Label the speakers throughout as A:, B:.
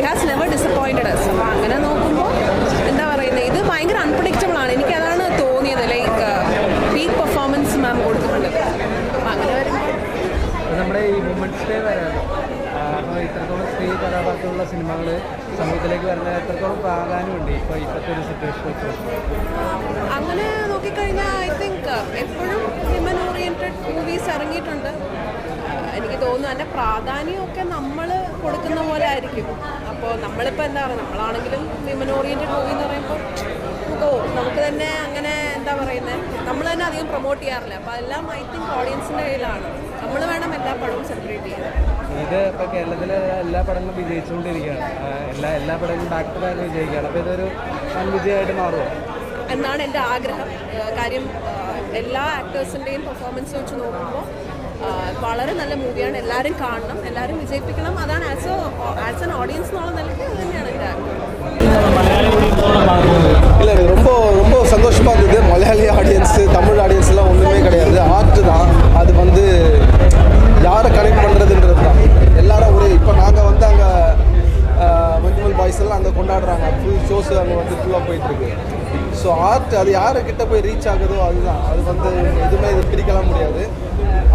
A: Has never disappointed us. അപ്പോൾ അങ്ങനെ നോക്കുമ്പോൾ എന്താ പറയുന്നത്, ഇത് ഭയങ്കര അൺപ്രഡിക്റ്റബിൾ ആണ്. എനിക്കതാണ് തോന്നിയത്. ലൈക്ക് പീക്ക് പെർഫോമൻസ് മാം കൊടുക്കുന്നുണ്ട്. അപ്പം അങ്ങനെ വരുമ്പോൾ
B: നമ്മുടെ ഈ വുമൻസ് ഡേ വരാറ് അപ്പോൾ ഇത്രത്തോളം സ്ത്രീ കഥാപാത്രമുള്ള സിനിമകൾ സമൂഹത്തിലേക്ക് വരുന്നത് എത്രത്തോളം പ്രാധാന്യമുണ്ട് ഇപ്പോഴത്തെ ഒരു സിറ്റുവേഷൻ?
A: അങ്ങനെ നോക്കിക്കഴിഞ്ഞാൽ ഐ തിങ്ക് എപ്പോഴും വിമൻ ഓറിയൻറ്റഡ് മൂവീസ് ഇറങ്ങിയിട്ടുണ്ട്. എനിക്ക് തോന്നുന്നു അതിൻ്റെ പ്രാധാന്യമൊക്കെ നമ്മൾ കൊടുക്കുന്ന പോലെ ആയിരിക്കും. അപ്പോൾ നമ്മളിപ്പോൾ എന്താ പറയുക, നമ്മളാണെങ്കിലും വിമൻ ഓറിയൻറ്റഡ് മൂവി എന്ന് പറയുമ്പോൾ നമുക്ക് തന്നെ അങ്ങനെ എന്താ പറയുന്നത്, നമ്മൾ തന്നെ അധികം പ്രൊമോട്ട് ചെയ്യാറില്ല. അപ്പോൾ അതെല്ലാം ഐ തിങ്ക് ഓഡിയൻസിൻ്റെ കയ്യിലാണ്. നമ്മൾ വേണം എല്ലാ പടവും സെലിബ്രേറ്റ് ചെയ്യാൻ.
B: ഇത് ഇപ്പോൾ കേരളത്തിലെ എല്ലാ പടങ്ങളും വിജയിച്ചുകൊണ്ടിരിക്കുകയാണ്. എല്ലാ പടങ്ങളും ബാക്ക് ടു ബാക്ക് വിജയിക്കുകയാണ്. അപ്പോൾ ഇതൊരു വൻ വിജയമായിട്ട് മാറുമോ
A: എന്നാണ് എൻ്റെ ആഗ്രഹം. കാര്യം എല്ലാ ആക്ടേഴ്സിൻ്റെയും പെർഫോമൻസ് വെച്ച് നോക്കുമ്പോൾ വളരെ നല്ല മൂവിയാണ്. എല്ലാവരും കാണണം, എല്ലാവരും വിജയിപ്പിക്കണം. അതാണ് ആസ് ആൻ ഓഡിയൻസ് എന്നുള്ള നിലയ്ക്ക് അത് തന്നെയാണ് എൻ്റെ ആഗ്രഹം.
C: இல்லை ரொம்ப ரொம்ப சந்தோஷமாக இருந்தது. மலையாளி ஆடியன்ஸு தமிழ் ஆடியன்ஸ்லாம் ஒன்றுமே கிடையாது. ஆர்ட்டு தான் அது வந்து யாரை கனெக்ட் பண்ணுறதுன்றது தான். எல்லாரும் ஒரு இப்போ நாங்கள் வந்து அங்கே மஞ்சுமல் பாய்ஸ் எல்லாம் அங்கே கொண்டாடுறாங்க. ஃபுல் ஷோஸ் அங்கே வந்து ஃபுல்லாக போயிட்டுருக்கு. ஸோ ஆர்ட் அது யாருக்கிட்ட போய் ரீச் ஆகுதோ அதுதான். அது வந்து எதுவுமே இது பிரிக்கலாம் முடியாது.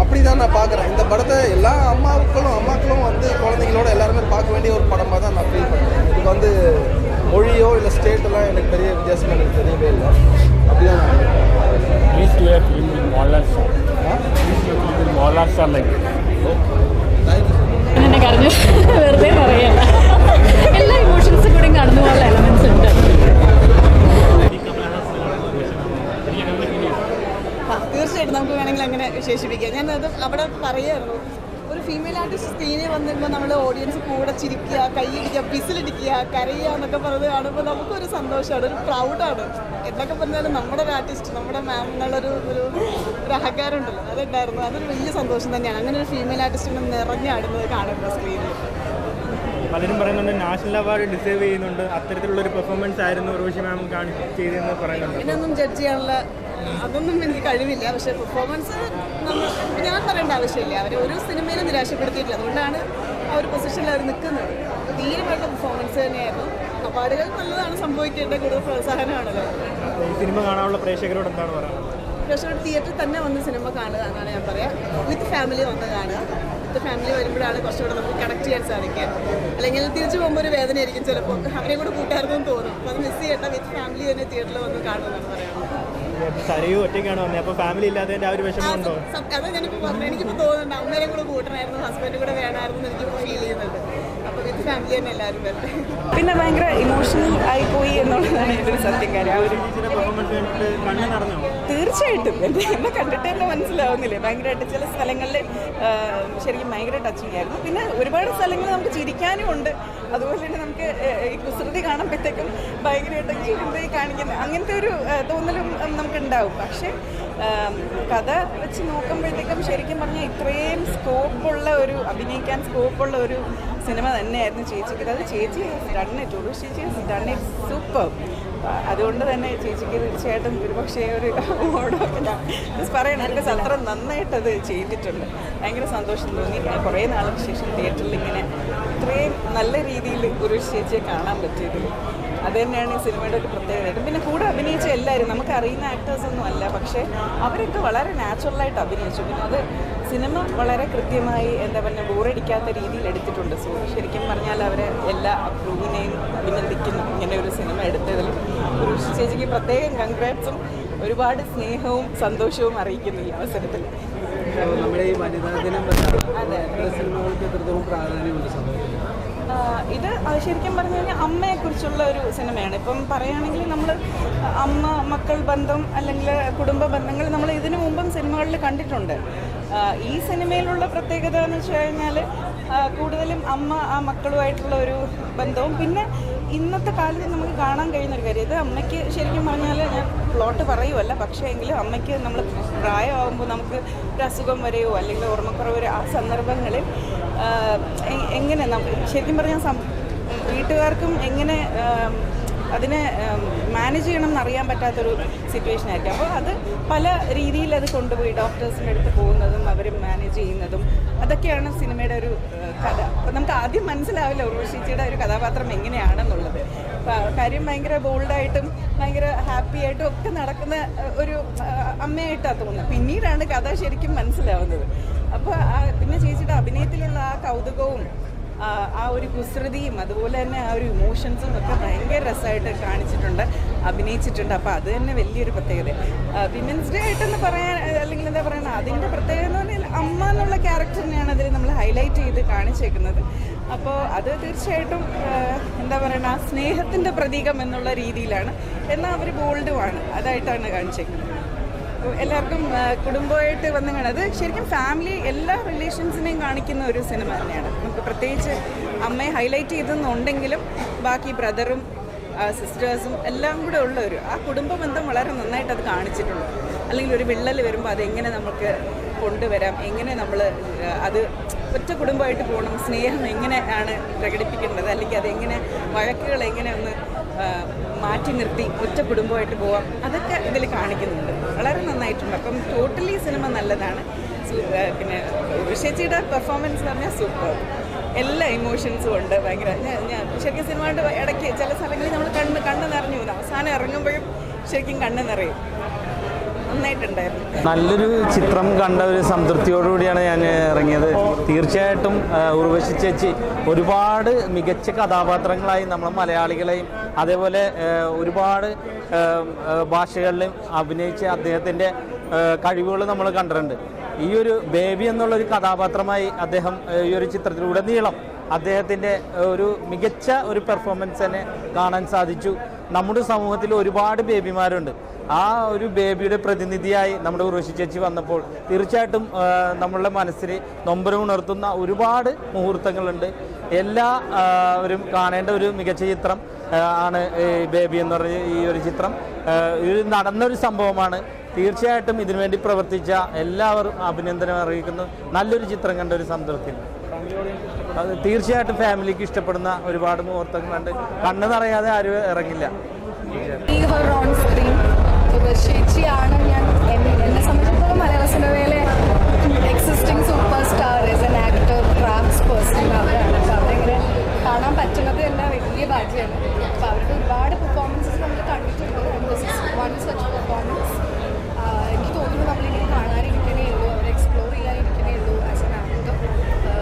C: அப்படி தான் நான் பார்க்குறேன் இந்த படத்தை. எல்லா அம்மாக்களும் வந்து குழந்தைங்களோட எல்லாருமே பார்க்க வேண்டிய ஒரு படமாக தான் நான் ஃபீல் பண்ணுறேன். இதுக்கு வந்து மொழியோ இல்லை ஸ்டேட்டெல்லாம் எனக்கு பெரிய வித்தியாசம் எனக்கு தெரியவே இல்லை. அப்படிதான் நான்
D: എന്നെ കരഞ്ഞു വെറുതെ പറയല്ല. എല്ലാ ഇമോഷൻസും കൂടി കടന്നു പോകാനുള്ള എലമെന്റ്സ് ഉണ്ട്.
E: തീർച്ചയായിട്ടും നമുക്ക് വേണമെങ്കിൽ അങ്ങനെ വിശേഷിപ്പിക്കാം. ഞാനത് അവിടെ പറയുമായിരുന്നു, ഒരു ഫീമെയിൽ ആർട്ടിസ്റ്റ് സ്ക്രീനിൽ വന്നിരുമ്പോൾ നമ്മൾ ഓഡിയൻസ് കൂടെ ചിരിക്കുക, കൈയടിക്കുക, വിസിലടിക്കുക, കരയുക എന്നൊക്കെ പറഞ്ഞത് കാണുമ്പോൾ നമുക്കൊരു സന്തോഷമാണ്, ഒരു പ്രൗഡാണ്. എന്നൊക്കെ പറഞ്ഞാലും നമ്മുടെ ഒരു ആർട്ടിസ്റ്റ്, നമ്മുടെ മാം എന്നുള്ളൊരു ഒരു അഹങ്കാരമുണ്ടല്ലോ, അതുണ്ടായിരുന്നു. അതൊരു വലിയ സന്തോഷം തന്നെയാണ്. അങ്ങനെ ഒരു ഫീമെയിൽ ആർട്ടിസ്റ്റിനെ നിറഞ്ഞാടുന്നത് കാണുമ്പോൾ സ്ക്രീനിൽ.
B: പലരും പറയുന്നുണ്ട് നാഷണൽ അവാർഡ് ഡിസേർവ് ചെയ്യുന്നുണ്ട്, അത്തരത്തിലുള്ളൊരു പെർഫോമൻസ് ആയിരുന്നു ഉർവശി മാം ചെയ്തതെന്ന് പറയുന്നുണ്ട്.
E: ഇതിനൊന്നും ജഡ്ജ് ചെയ്യാനുള്ള അതൊന്നും എനിക്ക് കഴിവില്ല. പക്ഷേ പെർഫോമൻസ് ഞാൻ പറയേണ്ട ആവശ്യമില്ല. അവർ ഒരു സിനിമയിലും നിരാശപ്പെടുത്തിയിട്ടില്ല. അതുകൊണ്ടാണ് ആ ഒരു പൊസിഷനിൽ അവർ നിൽക്കുന്നത്. ധീരമായിട്ടുള്ള പെർഫോമൻസ് തന്നെയായിരുന്നു. അവാർഡുകൾ നല്ലതാണ്, സംഭവിക്കേണ്ട കൂടുതൽ പ്രോത്സാഹനമാണല്ലോ.
B: ഈ സിനിമ കാണാനുള്ള പ്രേക്ഷകരോട് എന്താണ് പറയുന്നത്?
E: പ്രേക്ഷകർ തിയേറ്ററിൽ തന്നെ വന്ന് സിനിമ കാണുക എന്നാണ് ഞാൻ പറയാം. വിത്ത് ഫാമിലി വന്ന് കാണുക. വിത്ത് ഫാമിലി വരുമ്പോഴാണ് കുറച്ചുകൂടെ നമുക്ക് കണക്ട് ചെയ്യാൻ സാധിക്കുക. അല്ലെങ്കിൽ തിരിച്ചു പോകുമ്പോൾ ഒരു വേദനയായിരിക്കും ചിലപ്പോൾ. അവരെയും കൂടെ കൂട്ടായിരുന്നു തോന്നും. അപ്പോൾ അത് മിസ് ചെയ്യേണ്ട, വിത്ത് ഫാമിലി തന്നെ തിയേറ്ററിൽ വന്ന് കാണുമെന്നാണ് പറയുന്നത്.
B: സരയു ഒറ്റയ്ക്കാണ് വന്നത്, അപ്പോൾ ഫാമിലി ഇല്ലാത്തതിൻ്റെ ആ ഒരു വിഷമമുണ്ടോ?
E: അതാ ഞാനിപ്പോൾ പറഞ്ഞു. എനിക്കിപ്പോൾ തോന്നുന്നുണ്ട് അമ്മേനെ കൂടെ കൂട്ടണമായിരുന്നു, ഹസ്ബൻഡ് കൂടെ വേണമായിരുന്നു എന്ന് എനിക്കിപ്പോൾ ഫീൽ ചെയ്യുന്നുണ്ട്. അപ്പോൾ വിത്ത് ഫാമിലി തന്നെ എല്ലാവരും വരട്ടെ.
A: പിന്നെ ഭയങ്കര ഇമോഷണൽ ആയിപ്പോയി എന്നുള്ളതാണ് എൻ്റെ ഒരു സത്യം കാര്യം. തീർച്ചയായിട്ടും എന്നെ കണ്ടിട്ട് തന്നെ മനസ്സിലാവുന്നില്ലേ, ഭയങ്കരമായിട്ട് ചില സ്ഥലങ്ങളിൽ ശരിക്കും ഭയങ്കര ടച്ചിങ് ആയിരുന്നു. പിന്നെ ഒരുപാട് സ്ഥലങ്ങൾ നമുക്ക് ചിരിക്കാനും ഉണ്ട്. അതുപോലെ തന്നെ നമുക്ക് ഈ കുസൃതി കാണുമ്പോഴത്തേക്കും ഭയങ്കരമായിട്ട് ചിരി കാണിക്കുന്ന അങ്ങനത്തെ ഒരു തോന്നലും നമുക്കുണ്ടാവും. പക്ഷേ കഥ വെച്ച് നോക്കുമ്പോഴത്തേക്കും ശരിക്കും പറഞ്ഞാൽ ഇത്രയും അഭിനയിക്കാൻ സ്കോപ്പുള്ള ഒരു സിനിമ തന്നെയായിരുന്നു ചേച്ചിക്ക്. അത് ചേച്ചി ഡൺ ഇറ്റ്, ചേച്ചി ഡൺ ഇറ്റ് സൂപ്പർ. അതുകൊണ്ട് തന്നെ ചേച്ചിക്ക് തീർച്ചയായിട്ടും ഒരുപക്ഷേ ഒരു അവാർഡൊക്കെ ഞാൻ പറയണം. എനിക്ക് അത്ര നന്നായിട്ടത് ചെയ്തിട്ടുണ്ട്. ഭയങ്കര സന്തോഷം തോന്നി. കുറേ നാൾക്ക് ശേഷം തിയേറ്ററിൽ ഇങ്ങനെ ഇത്രയും നല്ല രീതിയിൽ ഒരു ചേച്ചിയെ കാണാൻ പറ്റിയത്. അത് തന്നെയാണ് ഈ സിനിമയുടെ ഒരു പ്രത്യേകത. പിന്നെ കൂടെ അഭിനയിച്ച എല്ലാവരും നമുക്ക് അറിയുന്ന ആക്ടേഴ്സൊന്നും അല്ല, പക്ഷേ അവരൊക്കെ വളരെ നാച്ചുറലായിട്ട് അഭിനയിച്ചു. പിന്നെ അത് സിനിമ വളരെ കൃത്യമായി എന്താ പറയുക ബോറടിക്കാത്ത രീതിയിൽ എടുത്തിട്ടുണ്ട്. സോ ശരിക്കും പറഞ്ഞാൽ അവരെ എല്ലാ ക്രൂവിനെയും അഭിനന്ദിക്കുന്നു ഇങ്ങനെ ഒരു സിനിമ എടുത്തതിലും. ഒരു ചേച്ചിക്ക് പ്രത്യേകം കൺഗ്രാറ്റ്സും ഒരുപാട് സ്നേഹവും സന്തോഷവും അറിയിക്കുന്നു ഈ അവസരത്തിൽ.
B: നമ്മുടെ ഈ വനിതാ ദിനം സിനിമകൾക്ക് എത്രത്തോളം പ്രാധാന്യമുണ്ട് സമൂഹത്തിൽ?
D: ഇത് ശരിക്കും പറഞ്ഞു കഴിഞ്ഞാൽ അമ്മയെക്കുറിച്ചുള്ള ഒരു സിനിമയാണ്. ഇപ്പം പറയുകയാണെങ്കിൽ നമ്മൾ അമ്മ മക്കൾ ബന്ധം അല്ലെങ്കിൽ കുടുംബ ബന്ധങ്ങൾ നമ്മൾ ഇതിനു മുമ്പും സിനിമകളിൽ കണ്ടിട്ടുണ്ട്. ഈ സിനിമയിലുള്ള പ്രത്യേകത എന്ന് വെച്ച് കഴിഞ്ഞാൽ കൂടുതലും അമ്മ ആ മക്കളുമായിട്ടുള്ള ഒരു ബന്ധവും പിന്നെ ഇന്നത്തെ കാലത്ത് നമുക്ക് കാണാൻ കഴിയുന്നൊരു കാര്യം. ഇത് അമ്മയ്ക്ക് ശരിക്കും പറഞ്ഞാൽ ഞാൻ പ്ലോട്ട് പറയുമല്ല, പക്ഷേ എങ്കിലും അമ്മയ്ക്ക് നമ്മൾ പ്രായമാകുമ്പോൾ നമുക്ക് ഒരു അസുഖം വരെയോ അല്ലെങ്കിൽ ഓർമ്മക്കുറവ് വരെയോ ആ സന്ദർഭങ്ങളിൽ എങ്ങനെ ശരിക്കും പറഞ്ഞാൽ വീട്ടുകാർക്കും എങ്ങനെ അതിനെ മാനേജ് ചെയ്യണം എന്നറിയാൻ പറ്റാത്തൊരു സിറ്റുവേഷൻ ആയിരിക്കും. അപ്പോൾ അത് പല രീതിയിൽ അത് കൊണ്ടുപോയി ഡോക്ടേഴ്സിൻ്റെ അടുത്ത് പോകുന്നതും അവർ മാനേജ് ചെയ്യുന്നതും അതൊക്കെയാണ് സിനിമയുടെ ഒരു കഥ. അപ്പം നമുക്ക് ആദ്യം മനസ്സിലാവില്ല ഉർവശിച്ചിയുടെ ഒരു കഥാപാത്രം എങ്ങനെയാണെന്നുള്ളത്. കാര്യം ഭയങ്കര ബോൾഡായിട്ടും ഭയങ്കര ഹാപ്പി ആയിട്ടും ഒക്കെ നടക്കുന്ന ഒരു അമ്മയായിട്ടാണ് തോന്നുന്നത്. പിന്നീടാണ് കഥ ശരിക്കും മനസ്സിലാവുന്നത്. അപ്പോൾ പിന്നെ ചേച്ചിയുടെ അഭിനയത്തിലുള്ള ആ കൗതുകവും ആ ഒരു കുസൃതിയും അതുപോലെ തന്നെ ആ ഒരു ഇമോഷൻസും ഒക്കെ ഭയങ്കര രസമായിട്ട് കാണിച്ചിട്ടുണ്ട്, അഭിനയിച്ചിട്ടുണ്ട്. അപ്പോൾ അത് തന്നെ വലിയൊരു പ്രത്യേകത. വിമൻസ് ഡേ ആയിട്ടെന്ന് പറയാൻ അല്ലെങ്കിൽ എന്താ പറയുക, അതിൻ്റെ പ്രത്യേകത എന്ന് പറഞ്ഞാൽ അമ്മ എന്നുള്ള ക്യാരക്ടറിനെയാണ് അതിൽ നമ്മൾ ഹൈലൈറ്റ് ചെയ്ത് കാണിച്ചേക്കുന്നത്. അപ്പോൾ അത് തീർച്ചയായിട്ടും എന്താ പറയുക, സ്നേഹത്തിൻ്റെ പ്രതീകം എന്നുള്ള രീതിയിലാണ്. എന്നാൽ അവർ ബോൾഡുമാണ്, അതായിട്ടാണ് കാണിച്ചേക്കുന്നത്. എല്ലാവർക്കും കുടുംബമായിട്ട് വന്ന് കാണാം. അത് ശരിക്കും ഫാമിലി എല്ലാ റിലേഷൻസിനെയും കാണിക്കുന്ന ഒരു സിനിമ തന്നെയാണ്. നമുക്ക് പ്രത്യേകിച്ച് അമ്മയെ ഹൈലൈറ്റ് ചെയ്തെന്നുണ്ടെങ്കിലും ബാക്കി ബ്രദറും സിസ്റ്റേഴ്സും എല്ലാം കൂടെ ഉള്ള ആ കുടുംബ ബന്ധം വളരെ നന്നായിട്ട് അത് കാണിച്ചിട്ടുണ്ട്. അല്ലെങ്കിൽ ഒരു വിള്ളൽ വരുമ്പോൾ അതെങ്ങനെ നമുക്ക് കൊണ്ടുവരാം, എങ്ങനെ നമ്മൾ അത് ഒറ്റ കുടുംബമായിട്ട് പോകണം, സ്നേഹം എങ്ങനെയാണ് പ്രകടിപ്പിക്കേണ്ടത്, അല്ലെങ്കിൽ അതെങ്ങനെ വഴക്കുകൾ എങ്ങനെ ഒന്ന് മാറ്റി നിർത്തി ഒറ്റ കുടുംബമായിട്ട് പോവാം, അതൊക്കെ ഇതിൽ കാണിക്കുന്നുണ്ട്. വളരെ നന്നായിട്ടുണ്ട്. അപ്പം ടോട്ടലി സിനിമ നല്ലതാണ്. പിന്നെ ഉർവശിയുടെ പെർഫോമൻസ് എന്ന് പറഞ്ഞാൽ സൂപ്പർ. എല്ലാ ഇമോഷൻസും ഉണ്ട്. ഭയങ്കര ഞാൻ ശരിക്കും സിനിമയുടെ ഇടയ്ക്ക് ചില സ്ഥലങ്ങളിൽ നമ്മൾ കണ്ണ് നിറഞ്ഞു പോകുന്നു. അവസാനം ഇറങ്ങുമ്പോഴും ശരിക്കും കണ്ണ് നിറയും. നന്നായിട്ടുണ്ടായിരുന്നു.
F: നല്ലൊരു ചിത്രം കണ്ട ഒരു സംതൃപ്തിയോടുകൂടിയാണ് ഞാൻ ഇറങ്ങിയത്. തീർച്ചയായിട്ടും ഉർവശി ചേച്ചി ഒരുപാട് മികച്ച കഥാപാത്രങ്ങളായി നമ്മൾ മലയാളികളെയും അതേപോലെ ഒരുപാട് ഭാഷകളിലും അഭിനയിച്ച അദ്ദേഹത്തിൻ്റെ കഴിവുകൾ നമ്മൾ കണ്ടിട്ടുണ്ട്. ഈ ഒരു ബേബി എന്നുള്ളൊരു കഥാപാത്രമായി അദ്ദേഹം ഈ ഒരു ചിത്രത്തിലുടനീളം അദ്ദേഹത്തിൻ്റെ ഒരു മികച്ച ഒരു പെർഫോമൻസ് തന്നെ കാണാൻ സാധിച്ചു. നമ്മുടെ സമൂഹത്തിൽ ഒരുപാട് ബേബിമാരുണ്ട്. ആ ഒരു ബേബിയുടെ പ്രതിനിധിയായി നമ്മുടെ ഉർവശി ചേച്ചി വന്നപ്പോൾ തീർച്ചയായിട്ടും നമ്മളുടെ മനസ്സിൽ നൊമ്പരം ഉണർത്തുന്ന ഒരുപാട് മുഹൂർത്തങ്ങളുണ്ട്. എല്ലാവരും കാണേണ്ട ഒരു മികച്ച ചിത്രം ആണ് ബേബി എന്ന് പറഞ്ഞ ഈ ഒരു ചിത്രം. ഇത് നടന്നൊരു സംഭവമാണ്. തീർച്ചയായിട്ടും ഇതിനുവേണ്ടി പ്രവർത്തിച്ച എല്ലാവരും അഭിനന്ദനം അറിയിക്കുന്നു. നല്ലൊരു ചിത്രം കണ്ട ഒരു സംതൃപ്തി. അത് തീർച്ചയായിട്ടും ഫാമിലിക്ക് ഇഷ്ടപ്പെടുന്ന ഒരുപാട് മുഹൂർത്തങ്ങളുണ്ട്. കണ്ണ് നിറയാതെ ആരും ഇറങ്ങില്ല.
G: ചേച്ചിയാണ് എന്നെ സംബന്ധിച്ചിടത്തോളം മലയാള സിനിമയിലെ existing super star as an actor, crafts person അവരാണ്. അപ്പോൾ അവരെങ്ങനെ കാണാൻ പറ്റുന്നത് തന്നെ വലിയ ഭാഗ്യമാണ്. അപ്പോൾ അവരുടെ ഒരുപാട് പെർഫോമൻസസ് നമ്മൾ കണ്ടിട്ടുണ്ട്. വൺ സച്ച് പെർഫോമൻസ് എനിക്ക് തോന്നുന്നു നമ്മളിങ്ങനെ കാണാനിരിക്കണേ ഉള്ളൂ, അവർ എക്സ്പ്ലോർ ചെയ്യാനിരിക്കണേ ഉള്ളൂ ആസ് എൻ ആക്ടർ.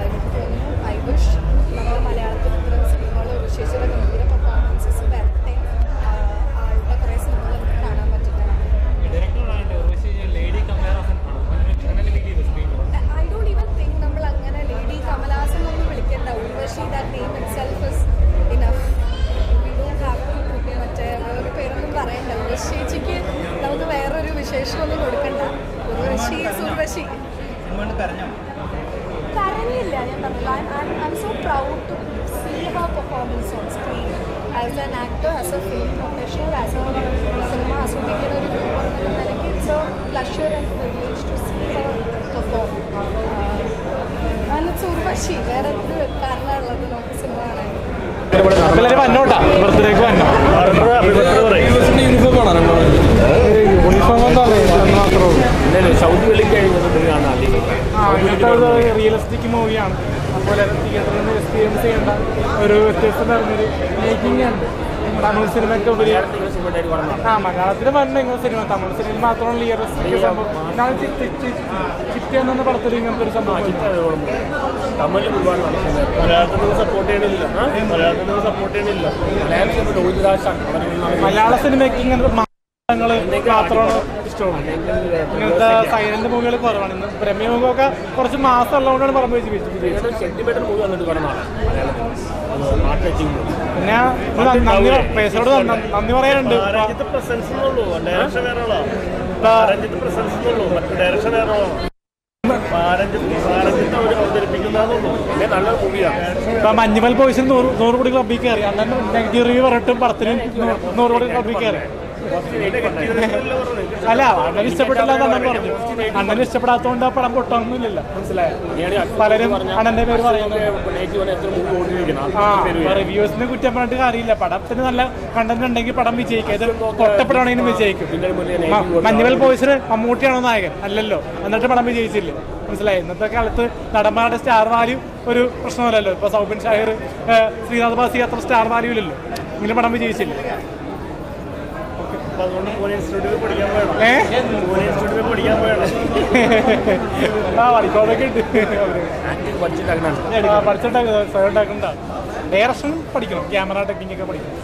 G: എനിക്ക് തോന്നുന്നു ഐ വിഷ് നമ്മുടെ മലയാളത്തിൽ ഇത്തരം സിനിമകൾ ഉർവശിയുടെ ഗംഭീര പെർഫോമൻസസ് വരട്ടെ. ആളുടെ കുറേ സിനിമകൾ നമുക്ക് കാണാൻ പറ്റുന്നതാണ്. I don't even think നമ്മൾ അങ്ങനെ ലേഡി കമലഹാസൻ എന്നൊന്നും വിളിക്കേണ്ട. Urvashi that name itself is enough. We don't have to മറ്റേ വേറൊരു പേരൊന്നും പറയണ്ട. ഉർവശിക്ക് നമുക്ക് വേറൊരു വിശേഷമൊന്നും കൊടുക്കണ്ട. ഉർവശി ഈസ് ഉർവശി. കരഞ്ഞില്ല, ഞാൻ പറഞ്ഞില്ല. I'm so proud to see her performance on screen as an actor, as a film professional, as a സിനിമ ആസ്വദിക്കുന്ന ഒരു രൂപം എന്ന നിലയ്ക്ക് it's a pleasure and privilege to see her perform. And it's Urvashi. വേറെ ഒരു കാരണമുള്ളത് നമുക്ക് സിനിമ കാണാൻ.
B: റിയലിസ്റ്റിക് മൂവിയാണ്. അതുപോലെ തിയേറ്ററിൽ നിന്ന് എക്സ്പീരിയൻസ് ചെയ്യേണ്ട ഒരു വ്യത്യസ്തം നിറഞ്ഞൊരു മേക്കിംഗ് ഉണ്ട്. തമിഴ് സിനിമയ്ക്ക് ഉപരി മലയാളത്തിൽ വന്ന ഇങ്ങനെ സിനിമ തമിഴ് സിനിമയിൽ മാത്രമാണ് റിയലിസ്റ്റിക് സംഭവം. ചിറ്റ എന്ന പടത്തിൽ ഇങ്ങനത്തെ ഒരു സംഭവം
H: തമിഴിൽ ഒരുപാട് മലയാളത്തിൽ സപ്പോർട്ട് ചെയ്യണില്ല.
B: മലയാള സിനിമയ്ക്ക് ഇങ്ങനത്തെ മാത്രമാണ് ഇഷ്ടമാണ്. ഇങ്ങനത്തെ സൈലന്റ് മൂവികൾ കുറവാണ്. ഇന്ന് പ്രമേയ മുഖമൊക്കെ കുറച്ച് മാസം ഉള്ളതുകൊണ്ടാണ് പറഞ്ഞു വെച്ച്
H: സെന്റിമെന്റൽ മൂവി വന്നിട്ട് പറഞ്ഞാണ്
B: പിന്നെ പേസോട് നന്ദി പറയാനുണ്ട്.
H: പ്രസൻസ് എന്നുള്ളൂ, ഡയറക്ഷൻ വേറെ ഡയറക്ഷൻ വേറെ നല്ല മൂവിയാണ്.
B: ഇപ്പൊ മഞ്ഞുമൽ ബോയ്സിന് 100 കോടി ക്ലബ്ബിൽ കയറി. അല്ലാണ്ട് നെഗറ്റീവ് റിവ്യൂ പറഞ്ഞിട്ടും പടത്തിന് 100 കോടി ക്ലബ്ബിൽ കയറി. അല്ല അണ്ണന് ഇഷ്ടപ്പെട്ടില്ല എന്ന് അണ്ണൻ പറഞ്ഞു. അണ്ണന് ഇഷ്ടപ്പെടാത്തതുകൊണ്ട് ആ പടം പൊട്ടൊന്നുമില്ലല്ലോ, മനസ്സിലായോ? പലരും അണ്ണന്റെ പേര് പറയുന്നത്. റിവ്യൂസിന് കുറ്റം പറഞ്ഞിട്ട് കാര്യമില്ല. പടത്തിന് നല്ല കണ്ടന്റ് ഉണ്ടെങ്കിൽ പടം വിജയിക്കും. ഇത് പൊട്ടപ്പെടാണെങ്കിലും വിജയിക്കും. മഞ്ഞുമൽ ബോയ്സിന് മമ്മൂട്ടിയാണോ നായകൻ? അല്ലല്ലോ, എന്നിട്ട് പടം വിജയിച്ചില്ലേ? മനസ്സിലായി. ഇന്നത്തെ കാലത്ത് നടന്മാരുടെ സ്റ്റാർ വാല്യൂ ഒരു പ്രശ്നമല്ലല്ലോ. ഇപ്പൊ സൗബിൻ ഷാഹിർ, ശ്രീനാഥ് ബാസി അത്ര സ്റ്റാർ വാല്യൂ ഇല്ലല്ലോ. ഇങ്ങനെ പടം വിജയിച്ചില്ലേ? പഠിക്കോടൊക്കെ ഉണ്ട്. പഠിച്ചിട്ടുണ്ടാക്കുന്ന സ്വയം ഉണ്ടാക്കണ്ട. ഡയറക്ഷൻ പഠിക്കണം, ക്യാമറ ടെക്നിക്കൊക്കെ പഠിക്കണം.